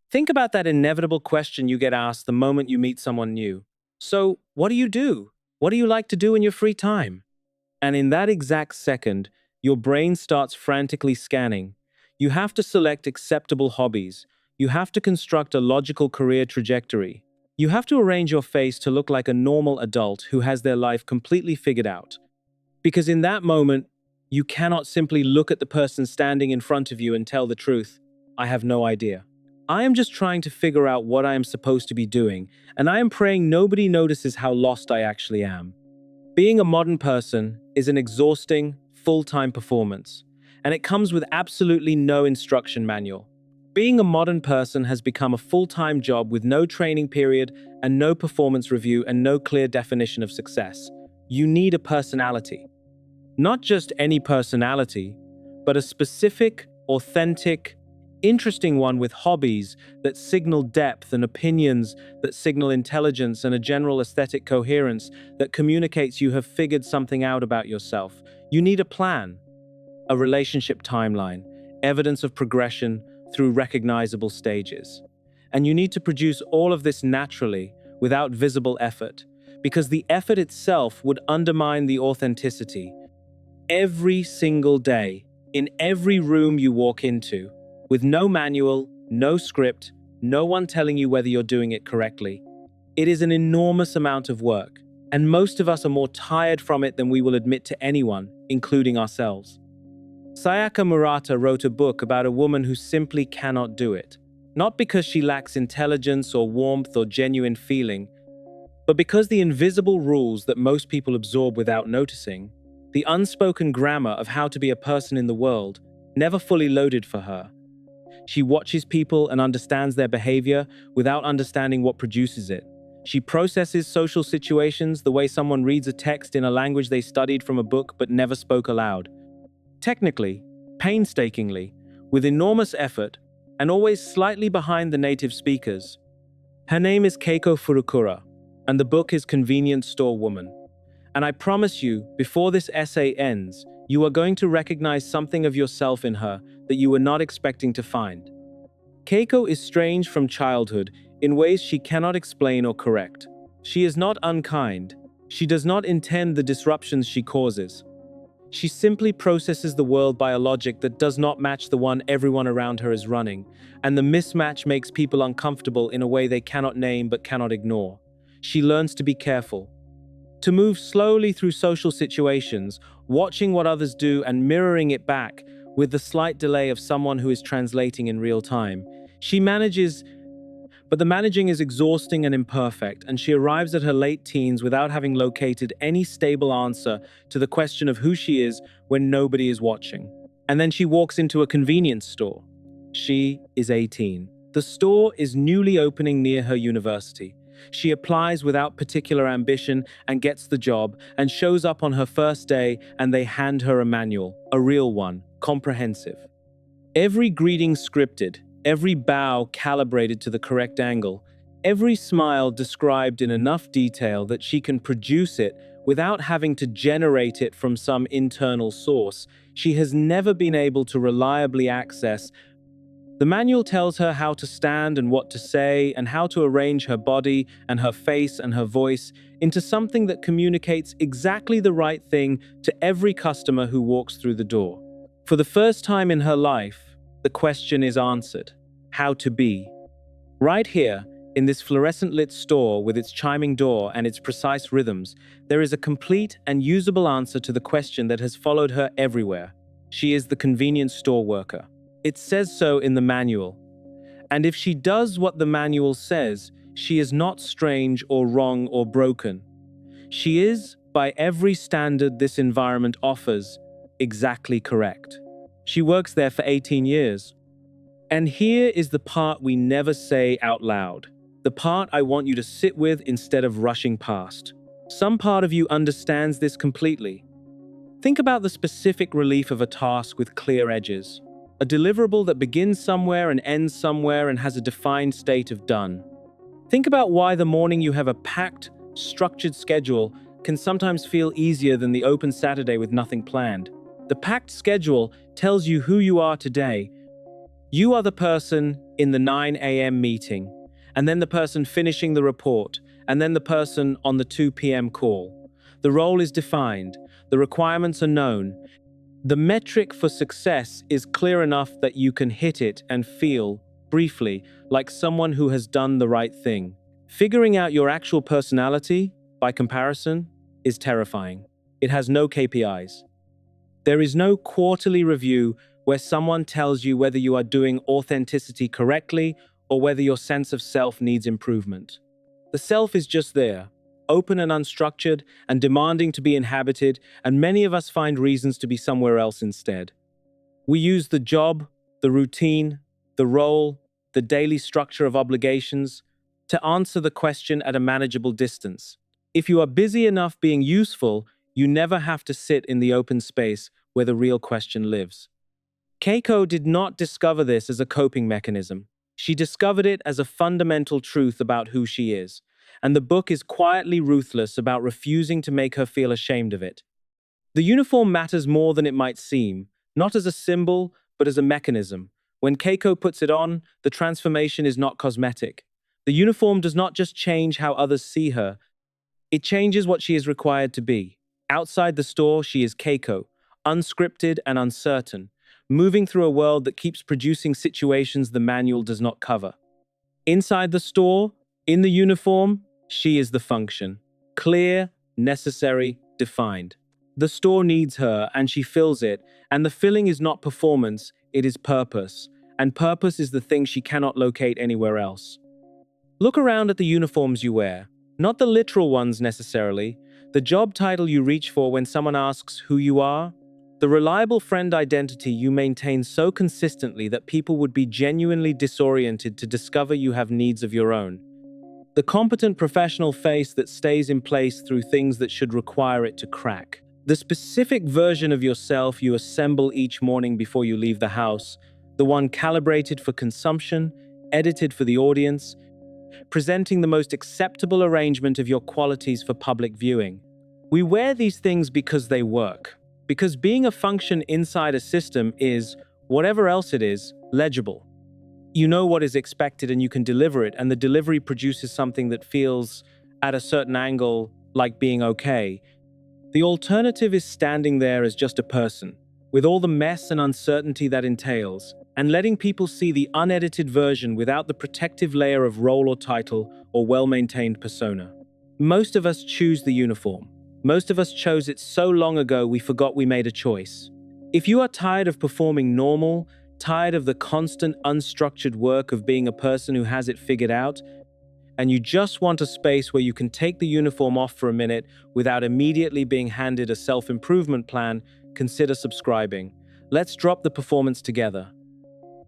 Think about that inevitable question you get asked the moment you meet someone new. So, what do you do? What do you like to do in your free time? And in that exact second, your brain starts frantically scanning. You have to select acceptable hobbies. You have to construct a logical career trajectory. You have to arrange your face to look like a normal adult who has their life completely figured out. Because in that moment, you cannot simply look at the person standing in front of you and tell the truth. I have no idea. I am just trying to figure out what I am supposed to be doing, and I am praying nobody notices how lost I actually am. Being a modern person is an exhausting, full-time performance, and it comes with absolutely no instruction manual. Being a modern person has become a full-time job with no training period and no performance review and no clear definition of success. You need a personality. Not just any personality, but a specific, authentic, interesting one with hobbies that signal depth and opinions that signal intelligence and a general aesthetic coherence that communicates you have figured something out about yourself. You need a plan, a relationship timeline, evidence of progression through recognizable stages. And you need to produce all of this naturally, without visible effort, because the effort itself would undermine the authenticity. Every single day, in every room you walk into, with no manual, no script, no one telling you whether you're doing it correctly. It is an enormous amount of work, and most of us are more tired from it than we will admit to anyone, including ourselves. Sayaka Murata wrote a book about a woman who simply cannot do it, not because she lacks intelligence or warmth or genuine feeling, but because the invisible rules that most people absorb without noticing, the unspoken grammar of how to be a person in the world, never fully loaded for her. She watches people and understands their behavior without understanding what produces it. She processes social situations the way someone reads a text in a language they studied from a book but never spoke aloud. Technically, painstakingly, with enormous effort, and always slightly behind the native speakers. Her name is Keiko Furukura, and the book is Convenience Store Woman. And I promise you, before this essay ends, you are going to recognize something of yourself in her that you were not expecting to find. Keiko is strange from childhood in ways she cannot explain or correct. She is not unkind. She does not intend the disruptions she causes. She simply processes the world by a logic that does not match the one everyone around her is running, and the mismatch makes people uncomfortable in a way they cannot name but cannot ignore. She learns to be careful, to move slowly through social situations, watching what others do and mirroring it back with the slight delay of someone who is translating in real time. She manages, but the managing is exhausting and imperfect, and she arrives at her late teens without having located any stable answer to the question of who she is when nobody is watching. And then she walks into a convenience store. She is 18. The store is newly opening near her university. She applies without particular ambition and gets the job and shows up on her first day, and they hand her a manual, a real one, comprehensive. Every greeting scripted, every bow calibrated to the correct angle, every smile described in enough detail that she can produce it without having to generate it from some internal source she has never been able to reliably access. The manual tells her how to stand and what to say, and how to arrange her body and her face and her voice into something that communicates exactly the right thing to every customer who walks through the door. For the first time in her life, the question is answered: how to be. Right here, in this fluorescent lit store with its chiming door and its precise rhythms, there is a complete and usable answer to the question that has followed her everywhere. She is the convenience store worker. It says so in the manual. And if she does what the manual says, she is not strange or wrong or broken. She is, by every standard this environment offers, exactly correct. She works there for 18 years. And here is the part we never say out loud. The part I want you to sit with instead of rushing past. Some part of you understands this completely. Think about the specific relief of a task with clear edges. A deliverable that begins somewhere and ends somewhere and has a defined state of done. Think about why the morning you have a packed, structured schedule can sometimes feel easier than the open Saturday with nothing planned. The packed schedule tells you who you are today. You are the person in the 9 a.m. meeting, and then the person finishing the report, and then the person on the 2 p.m. call. The role is defined, the requirements are known. The metric for success is clear enough that you can hit it and feel, briefly, like someone who has done the right thing. Figuring out your actual personality, by comparison, is terrifying. It has no KPIs. There is no quarterly review where someone tells you whether you are doing authenticity correctly or whether your sense of self needs improvement. The self is just there, open and unstructured and demanding to be inhabited, and many of us find reasons to be somewhere else instead. We use the job, the routine, the role, the daily structure of obligations to answer the question at a manageable distance. If you are busy enough being useful, you never have to sit in the open space where the real question lives. Keiko did not discover this as a coping mechanism. She discovered it as a fundamental truth about who she is, and the book is quietly ruthless about refusing to make her feel ashamed of it. The uniform matters more than it might seem, not as a symbol, but as a mechanism. When Keiko puts it on, the transformation is not cosmetic. The uniform does not just change how others see her, it changes what she is required to be. Outside the store, she is Keiko, unscripted and uncertain, moving through a world that keeps producing situations the manual does not cover. Inside the store, in the uniform, she is the function. Clear, necessary, defined. The store needs her, and she fills it, and the filling is not performance, it is purpose. And purpose is the thing she cannot locate anywhere else. Look around at the uniforms you wear. Not the literal ones necessarily, the job title you reach for when someone asks who you are, the reliable friend identity you maintain so consistently that people would be genuinely disoriented to discover you have needs of your own. The competent professional face that stays in place through things that should require it to crack. The specific version of yourself you assemble each morning before you leave the house, the one calibrated for consumption, edited for the audience, presenting the most acceptable arrangement of your qualities for public viewing. We wear these things because they work. Because being a function inside a system is, whatever else it is, legible. You know what is expected and you can deliver it, and the delivery produces something that feels, at a certain angle, like being okay. The alternative is standing there as just a person, with all the mess and uncertainty that entails, and letting people see the unedited version without the protective layer of role or title or well-maintained persona. Most of us choose the uniform. Most of us chose it so long ago we forgot we made a choice. If you are tired of performing normal, tired of the constant unstructured work of being a person who has it figured out, and you just want a space where you can take the uniform off for a minute without immediately being handed a self-improvement plan, consider subscribing. Let's drop the performance together.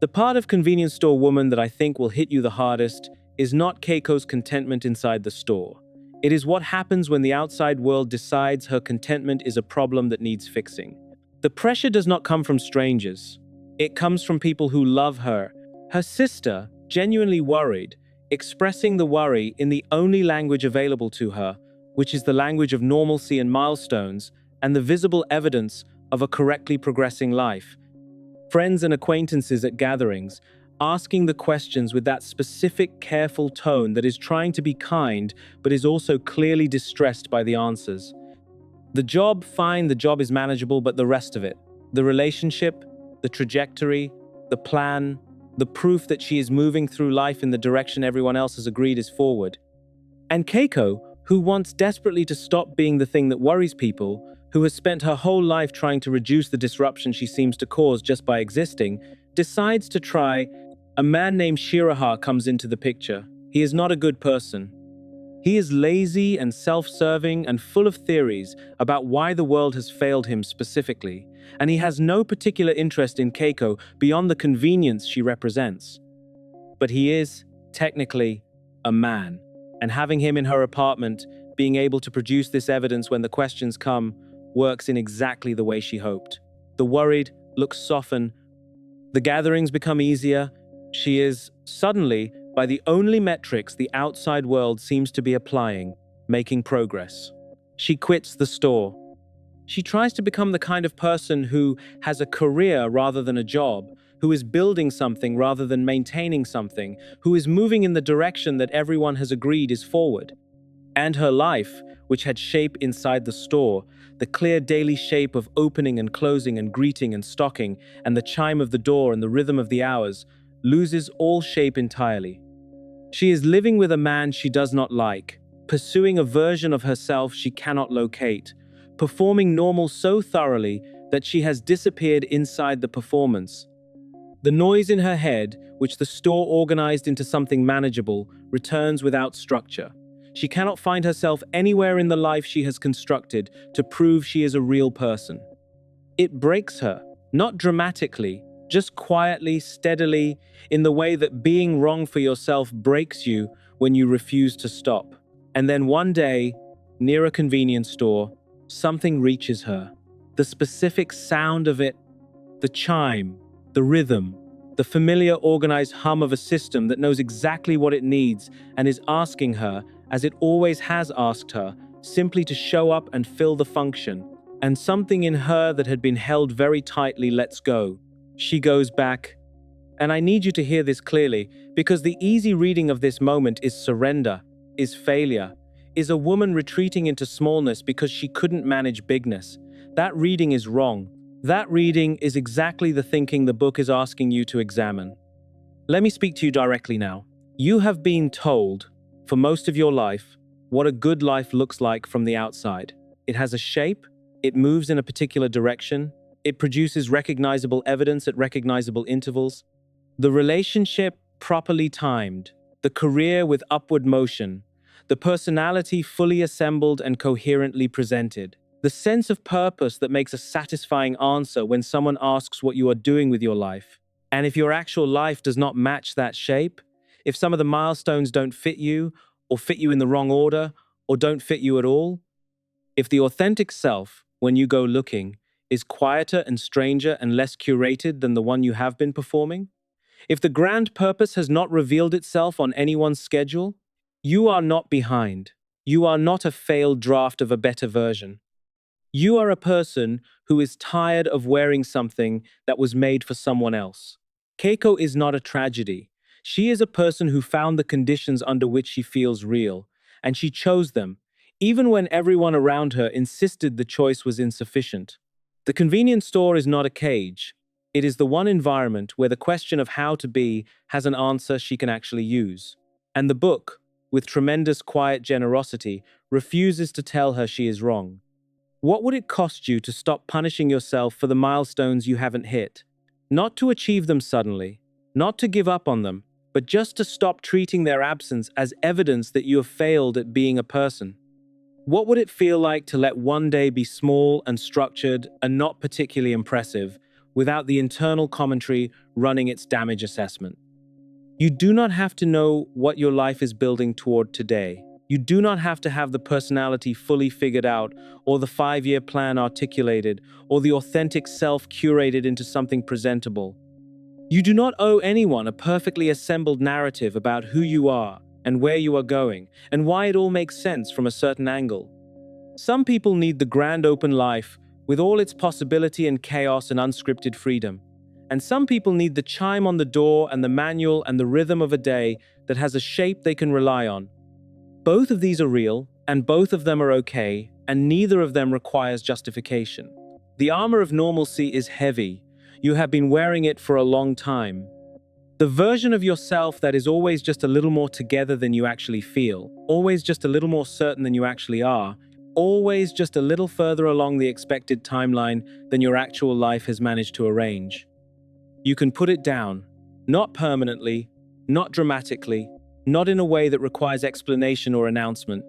The part of Convenience Store Woman that I think will hit you the hardest is not Keiko's contentment inside the store. It is what happens when the outside world decides her contentment is a problem that needs fixing. The pressure does not come from strangers. It comes from people who love her. Her sister, genuinely worried, expressing the worry in the only language available to her, which is the language of normalcy and milestones, and the visible evidence of a correctly progressing life. Friends and acquaintances at gatherings, asking the questions with that specific, careful tone that is trying to be kind, but is also clearly distressed by the answers. The job, fine, the job is manageable, but the rest of it, the relationship, the trajectory, the plan, the proof that she is moving through life in the direction everyone else has agreed is forward. And Keiko, who wants desperately to stop being the thing that worries people, who has spent her whole life trying to reduce the disruption she seems to cause just by existing, decides to try. A man named Shiraha comes into the picture. He is not a good person. He is lazy and self-serving and full of theories about why the world has failed him specifically, and he has no particular interest in Keiko beyond the convenience she represents. But he is, technically, a man, and having him in her apartment, being able to produce this evidence when the questions come, works in exactly the way she hoped. The worried looks soften, the gatherings become easier. She is, suddenly, by the only metrics the outside world seems to be applying, making progress. She quits the store. She tries to become the kind of person who has a career rather than a job, who is building something rather than maintaining something, who is moving in the direction that everyone has agreed is forward. And her life, which had shape inside the store, the clear daily shape of opening and closing and greeting and stocking, and the chime of the door and the rhythm of the hours, loses all shape entirely. She is living with a man she does not like, pursuing a version of herself she cannot locate, performing normal so thoroughly that she has disappeared inside the performance. The noise in her head, which the store organized into something manageable, returns without structure. She cannot find herself anywhere in the life she has constructed to prove she is a real person. It breaks her, not dramatically, just quietly, steadily, in the way that being wrong for yourself breaks you when you refuse to stop. And then one day, near a convenience store, something reaches her. The specific sound of it, the chime, the rhythm, the familiar organized hum of a system that knows exactly what it needs and is asking her, as it always has asked her, simply to show up and fill the function. And something in her that had been held very tightly lets go. She goes back. And I need you to hear this clearly, because the easy reading of this moment is surrender, is failure, is a woman retreating into smallness because she couldn't manage bigness. That reading is wrong. That reading is exactly the thinking the book is asking you to examine. Let me speak to you directly now. You have been told, for most of your life, what a good life looks like from the outside. It has a shape, it moves in a particular direction, it produces recognizable evidence at recognizable intervals. The relationship properly timed, the career with upward motion, the personality fully assembled and coherently presented, the sense of purpose that makes a satisfying answer when someone asks what you are doing with your life. And if your actual life does not match that shape, if some of the milestones don't fit you, or fit you in the wrong order, or don't fit you at all, if the authentic self, when you go looking, is quieter and stranger and less curated than the one you have been performing, if the grand purpose has not revealed itself on anyone's schedule, you are not behind. You are not a failed draft of a better version. You are a person who is tired of wearing something that was made for someone else. Keiko is not a tragedy. She is a person who found the conditions under which she feels real, and she chose them, even when everyone around her insisted the choice was insufficient. The convenience store is not a cage. It is the one environment where the question of how to be has an answer she can actually use. And the book, with tremendous quiet generosity, refuses to tell her she is wrong. What would it cost you to stop punishing yourself for the milestones you haven't hit? Not to achieve them suddenly, not to give up on them, but just to stop treating their absence as evidence that you have failed at being a person. What would it feel like to let one day be small and structured and not particularly impressive, without the internal commentary running its damage assessment? You do not have to know what your life is building toward today. You do not have to have the personality fully figured out, or the 5-year plan articulated, or the authentic self curated into something presentable. You do not owe anyone a perfectly assembled narrative about who you are and where you are going, and why it all makes sense from a certain angle. Some people need the grand open life with all its possibility and chaos and unscripted freedom. And some people need the chime on the door and the manual and the rhythm of a day that has a shape they can rely on. Both of these are real, and both of them are okay, and neither of them requires justification. The armor of normalcy is heavy. You have been wearing it for a long time. The version of yourself that is always just a little more together than you actually feel, always just a little more certain than you actually are, always just a little further along the expected timeline than your actual life has managed to arrange. You can put it down, not permanently, not dramatically, not in a way that requires explanation or announcement,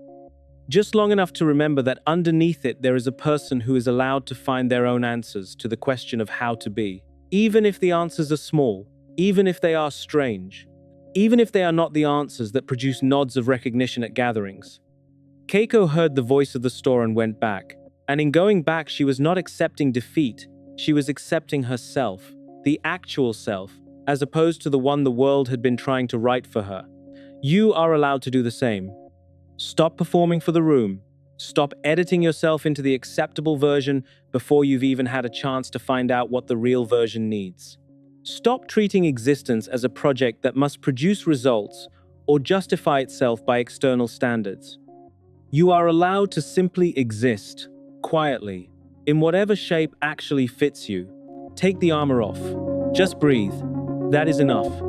just long enough to remember that underneath it there is a person who is allowed to find their own answers to the question of how to be, even if the answers are small, even if they are strange, even if they are not the answers that produce nods of recognition at gatherings. Keiko heard the voice of the store and went back, and in going back she was not accepting defeat, she was accepting herself, the actual self, as opposed to the one the world had been trying to write for her. You are allowed to do the same. Stop performing for the room. Stop editing yourself into the acceptable version before you've even had a chance to find out what the real version needs. Stop treating existence as a project that must produce results or justify itself by external standards. You are allowed to simply exist, quietly, in whatever shape actually fits you. Take the armor off. Just breathe. That is enough.